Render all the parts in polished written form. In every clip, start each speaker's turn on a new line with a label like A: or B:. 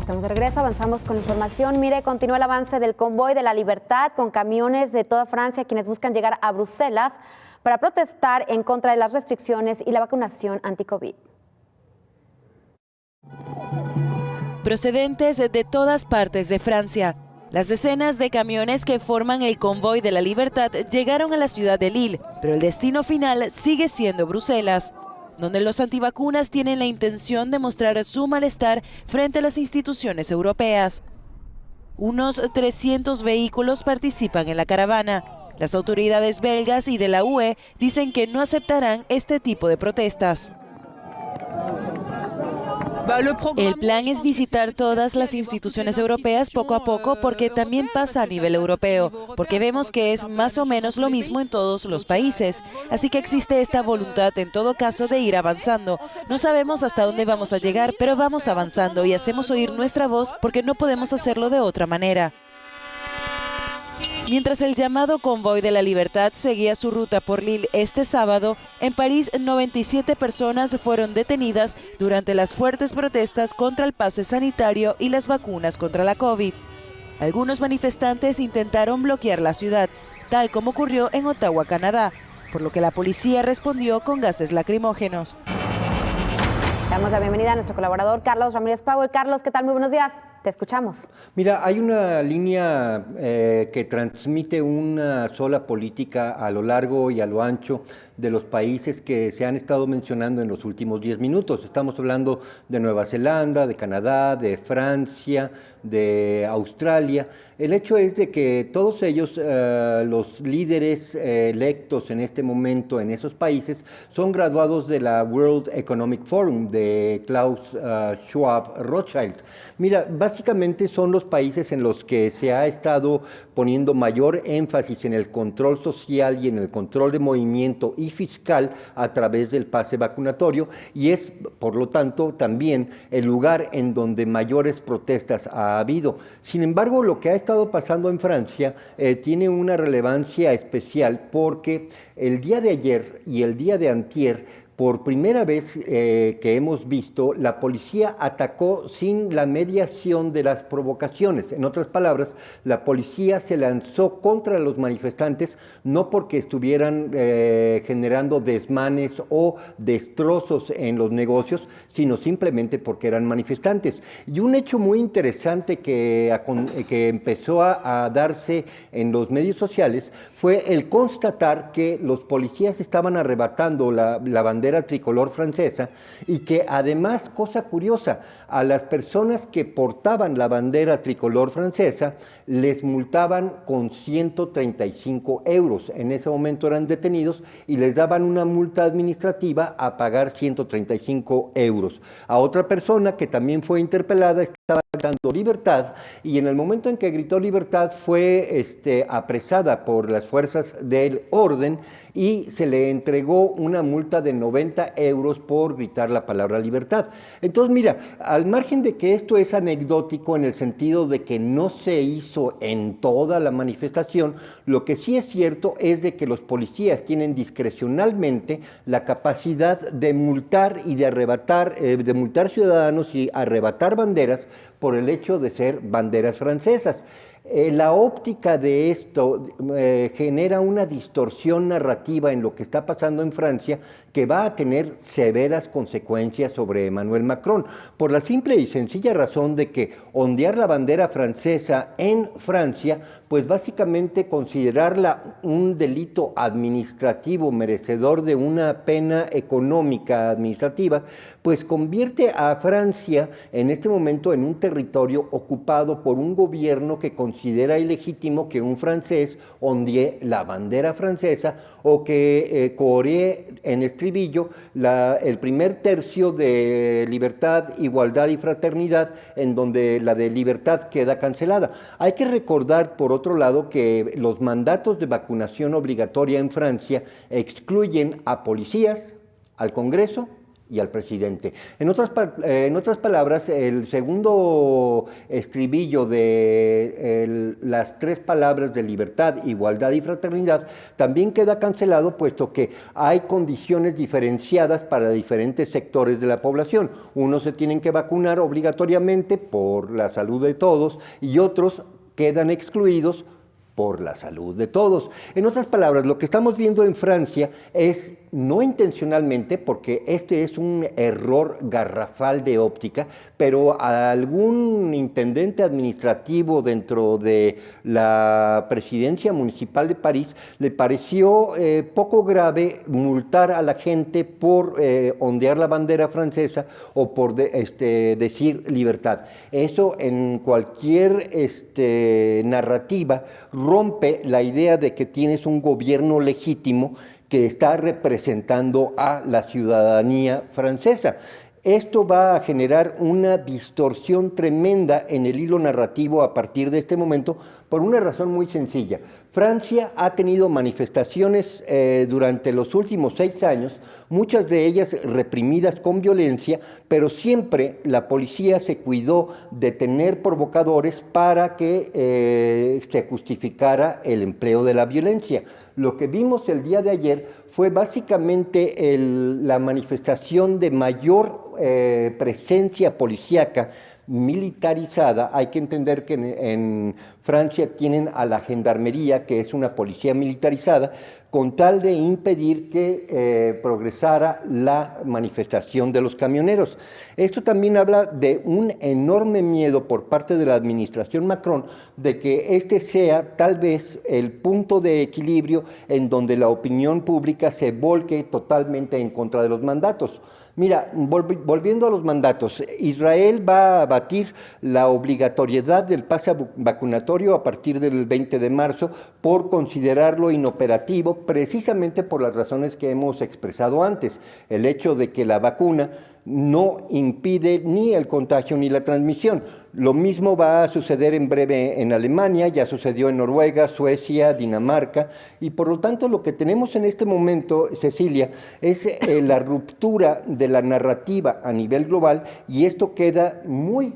A: Estamos de regreso, avanzamos con información. Mire, continúa el avance del convoy de la libertad con camiones de toda Francia quienes buscan llegar a Bruselas para protestar en contra de las restricciones y la vacunación anti-COVID.
B: Procedentes de todas partes de Francia, las decenas de camiones que forman el convoy de la libertad llegaron a la ciudad de Lille, pero el destino final sigue siendo Bruselas, donde los antivacunas tienen la intención de mostrar su malestar frente a las instituciones europeas. Unos 300 vehículos participan en la caravana. Las autoridades belgas y de la UE dicen que no aceptarán este tipo de protestas. El plan es visitar todas las instituciones europeas poco a poco porque también pasa a nivel europeo, porque vemos que es más o menos lo mismo en todos los países. Así que existe esta voluntad en todo caso de ir avanzando. No sabemos hasta dónde vamos a llegar, pero vamos avanzando y hacemos oír nuestra voz porque no podemos hacerlo de otra manera. Mientras el llamado Convoy de la Libertad seguía su ruta por Lille este sábado, en París 97 personas fueron detenidas durante las fuertes protestas contra el pase sanitario y las vacunas contra la COVID. Algunos manifestantes intentaron bloquear la ciudad, tal como ocurrió en Ottawa, Canadá, por lo que la policía respondió con gases lacrimógenos.
A: Damos la bienvenida a nuestro colaborador Carlos Ramírez Powell. Carlos, ¿qué tal? Muy buenos días. Te escuchamos.
C: Mira, hay una línea que transmite una sola política a lo largo y a lo ancho de los países que se han estado mencionando en los últimos 10 minutos. Estamos hablando de Nueva Zelanda, de Canadá, de Francia, de Australia. El hecho es de que todos ellos, los líderes electos en este momento en esos países, son graduados de la World Economic Forum de Klaus Schwab Rothschild. Mira, básicamente son los países en los que se ha estado poniendo mayor énfasis en el control social y en el control de movimiento y fiscal a través del pase vacunatorio, y es, por lo tanto, también el lugar en donde mayores protestas ha habido. Sin embargo, lo que ha estado pasando en Francia tiene una relevancia especial porque el día de ayer y el día de antier, por primera vez que hemos visto, la policía atacó sin la mediación de las provocaciones. En otras palabras, la policía se lanzó contra los manifestantes no porque estuvieran generando desmanes o destrozos en los negocios, sino simplemente porque eran manifestantes. Y un hecho muy interesante que empezó a darse en los medios sociales fue el constatar que los policías estaban arrebatando la bandera tricolor francesa y que además, cosa curiosa, a las personas que portaban la bandera tricolor francesa les multaban con 135 euros. En ese momento eran detenidos y les daban una multa administrativa a pagar 135 euros. A otra persona que también fue interpelada estaba gritando libertad, y en el momento en que gritó libertad fue apresada por las fuerzas del orden y se le entregó una multa de 90 euros por gritar la palabra libertad. Entonces, mira, al margen de que esto es anecdótico en el sentido de que no se hizo en toda la manifestación, lo que sí es cierto es de que los policías tienen discrecionalmente la capacidad de multar y de arrebatar, de multar ciudadanos y arrebatar banderas por el hecho de ser banderas francesas. La óptica de esto genera una distorsión narrativa en lo que está pasando en Francia que va a tener severas consecuencias sobre Emmanuel Macron, por la simple y sencilla razón de que ondear la bandera francesa en Francia, pues básicamente considerarla un delito administrativo merecedor de una pena económica administrativa, pues convierte a Francia en este momento en un territorio ocupado por un gobierno que considera ilegítimo que un francés ondee la bandera francesa o que coree en estribillo el primer tercio de libertad, igualdad y fraternidad, en donde la de libertad queda cancelada. Hay que recordar, por otro lado, que los mandatos de vacunación obligatoria en Francia excluyen a policías, al Congreso y al presidente. En otras palabras, el segundo estribillo de las tres palabras de libertad, igualdad y fraternidad también queda cancelado, puesto que hay condiciones diferenciadas para diferentes sectores de la población. Unos se tienen que vacunar obligatoriamente por la salud de todos y otros quedan excluidos por la salud de todos. En otras palabras, lo que estamos viendo en Francia es, no intencionalmente, porque este es un error garrafal de óptica, pero a algún intendente administrativo dentro de la presidencia municipal de París le pareció poco grave multar a la gente por ondear la bandera francesa o por decir libertad. Eso en cualquier narrativa rompe la idea de que tienes un gobierno legítimo que está representando a la ciudadanía francesa. Esto va a generar una distorsión tremenda en el hilo narrativo a partir de este momento por una razón muy sencilla. Francia ha tenido manifestaciones durante los últimos 6 años, muchas de ellas reprimidas con violencia, pero siempre la policía se cuidó de tener provocadores para que se justificara el empleo de la violencia. Lo que vimos el día de ayer fue básicamente la manifestación de mayor presencia policíaca militarizada. Hay que entender que en Francia tienen a la gendarmería, que es una policía militarizada, con tal de impedir que progresara la manifestación de los camioneros. Esto también habla de un enorme miedo por parte de la administración Macron de que este sea tal vez el punto de equilibrio en donde la opinión pública se volque totalmente en contra de los mandatos. Mira, volviendo a los mandatos, Israel va a abatir la obligatoriedad del pase vacunatorio a partir del 20 de marzo por considerarlo inoperativo, precisamente por las razones que hemos expresado antes. El hecho de que la vacuna no impide ni el contagio ni la transmisión. Lo mismo va a suceder en breve en Alemania, ya sucedió en Noruega, Suecia, Dinamarca, y por lo tanto lo que tenemos en este momento, Cecilia, es la ruptura de la narrativa a nivel global, y esto queda muy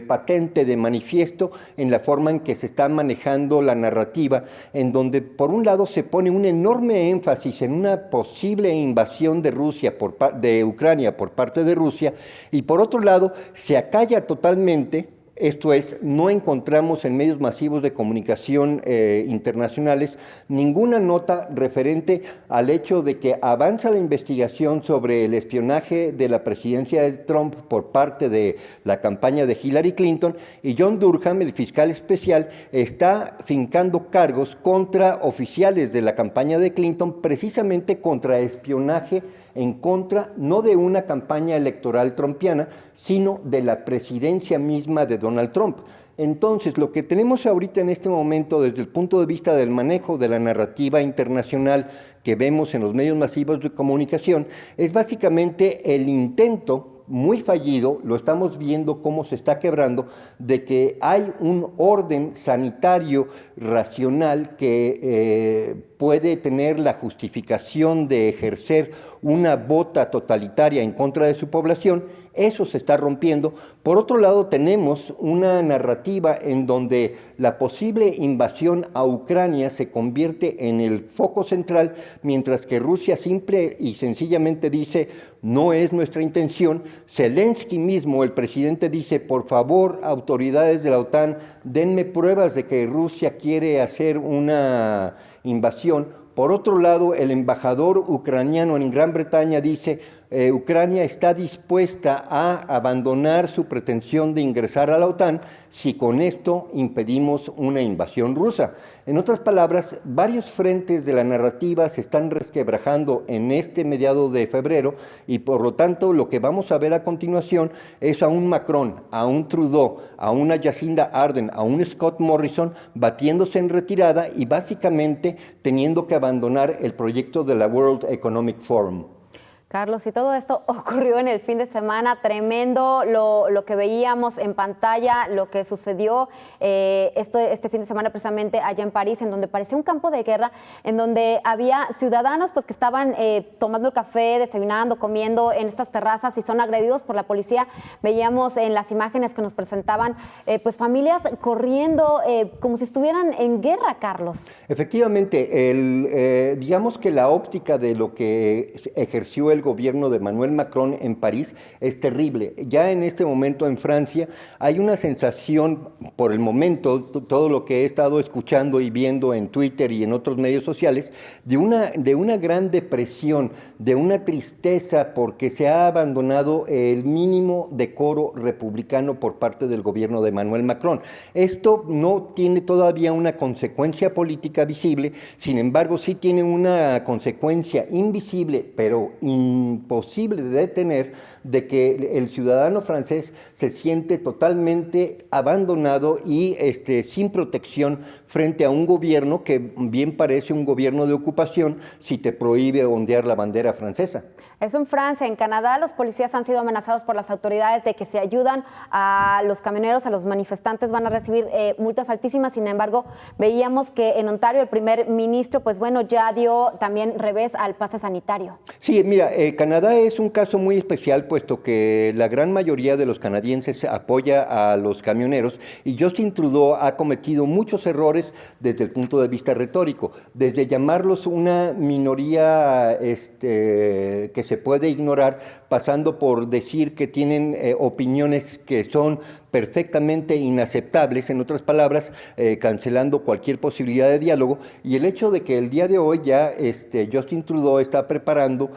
C: patente, de manifiesto, en la forma en que se está manejando la narrativa, en donde por un lado se pone un enorme énfasis en una posible invasión de de Ucrania por parte de Rusia, y por otro lado se acalla totalmente. Esto es, no encontramos en medios masivos de comunicación internacionales ninguna nota referente al hecho de que avanza la investigación sobre el espionaje de la presidencia de Trump por parte de la campaña de Hillary Clinton, y John Durham, el fiscal especial, está fincando cargos contra oficiales de la campaña de Clinton, precisamente contra espionaje en contra no de una campaña electoral trumpiana, sino de la presidencia misma de Donald Trump. Entonces, lo que tenemos ahorita en este momento, desde el punto de vista del manejo de la narrativa internacional que vemos en los medios masivos de comunicación, es básicamente el intento muy fallido, lo estamos viendo cómo se está quebrando, de que hay un orden sanitario racional que puede tener la justificación de ejercer una bota totalitaria en contra de su población. Eso se está rompiendo. Por otro lado, tenemos una narrativa en donde la posible invasión a Ucrania se convierte en el foco central, mientras que Rusia simple y sencillamente dice: no es nuestra intención. Zelensky mismo, el presidente, dice: por favor, autoridades de la OTAN, denme pruebas de que Rusia quiere hacer una invasión. Por otro lado, el embajador ucraniano en Gran Bretaña dice: Ucrania está dispuesta a abandonar su pretensión de ingresar a la OTAN si con esto impedimos una invasión rusa. En otras palabras, varios frentes de la narrativa se están resquebrajando en este mediado de febrero, y por lo tanto lo que vamos a ver a continuación es a un Macron, a un Trudeau, a una Jacinda Ardern, a un Scott Morrison batiéndose en retirada y básicamente teniendo que abandonar el proyecto de la World Economic Forum.
A: Carlos, y todo esto ocurrió en el fin de semana, tremendo lo que veíamos en pantalla, lo que sucedió este fin de semana precisamente allá en París, en donde parecía un campo de guerra, en donde había ciudadanos pues, que estaban tomando el café, desayunando, comiendo en estas terrazas y son agredidos por la policía. Veíamos en las imágenes que nos presentaban pues familias corriendo como si estuvieran en guerra, Carlos.
C: Efectivamente, digamos que la óptica de lo que ejerció el gobierno de Emmanuel Macron en París es terrible. Ya en este momento en Francia hay una sensación, por el momento, todo lo que he estado escuchando y viendo en Twitter y en otros medios sociales, de una gran depresión, de una tristeza porque se ha abandonado el mínimo decoro republicano por parte del gobierno de Emmanuel Macron. Esto no tiene todavía una consecuencia política visible, sin embargo sí tiene una consecuencia invisible, pero imposible de detener, de que el ciudadano francés se siente totalmente abandonado y sin protección frente a un gobierno que bien parece un gobierno de ocupación si te prohíbe ondear la bandera francesa.
A: Eso en Francia. En Canadá, los policías han sido amenazados por las autoridades de que si ayudan a los camioneros, a los manifestantes, van a recibir multas altísimas. Sin embargo, veíamos que en Ontario el primer ministro, pues bueno, ya dio también revés al pase sanitario.
C: Sí, mira, Canadá es un caso muy especial, puesto que la gran mayoría de los canadienses apoya a los camioneros y Justin Trudeau ha cometido muchos errores desde el punto de vista retórico, desde llamarlos una minoría que se puede ignorar, pasando por decir que tienen opiniones que son perfectamente inaceptables, en otras palabras, cancelando cualquier posibilidad de diálogo, y el hecho de que el día de hoy ya Justin Trudeau está preparando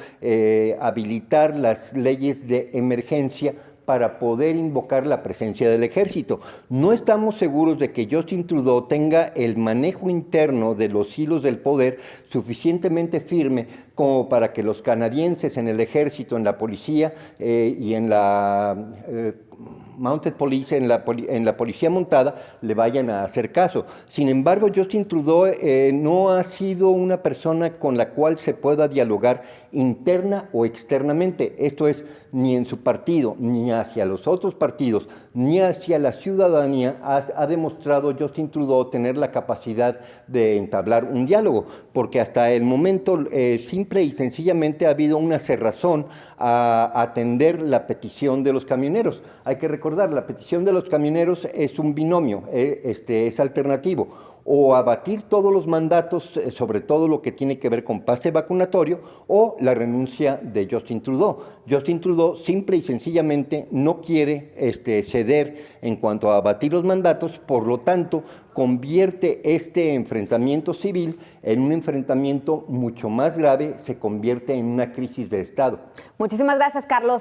C: habilitar las leyes de emergencia para poder invocar la presencia del ejército. No estamos seguros de que Justin Trudeau tenga el manejo interno de los hilos del poder suficientemente firme como para que los canadienses en el ejército, en la policía y en la Mounted Police, en la policía montada, le vayan a hacer caso. Sin embargo, Justin Trudeau no ha sido una persona con la cual se pueda dialogar interna o externamente. Esto es, ni en su partido, ni hacia los otros partidos, ni hacia la ciudadanía ha demostrado Justin Trudeau tener la capacidad de entablar un diálogo, porque hasta el momento simple y sencillamente ha habido una cerrazón a atender la petición de los camioneros. Hay que recordar, la petición de los camioneros es un binomio, es alternativo, o abatir todos los mandatos, sobre todo lo que tiene que ver con pase vacunatorio, o la renuncia de Justin Trudeau. Justin Trudeau simple y sencillamente no quiere ceder en cuanto a abatir los mandatos, por lo tanto convierte este enfrentamiento civil en un enfrentamiento mucho más grave, se convierte en una crisis de Estado.
A: Muchísimas gracias, Carlos.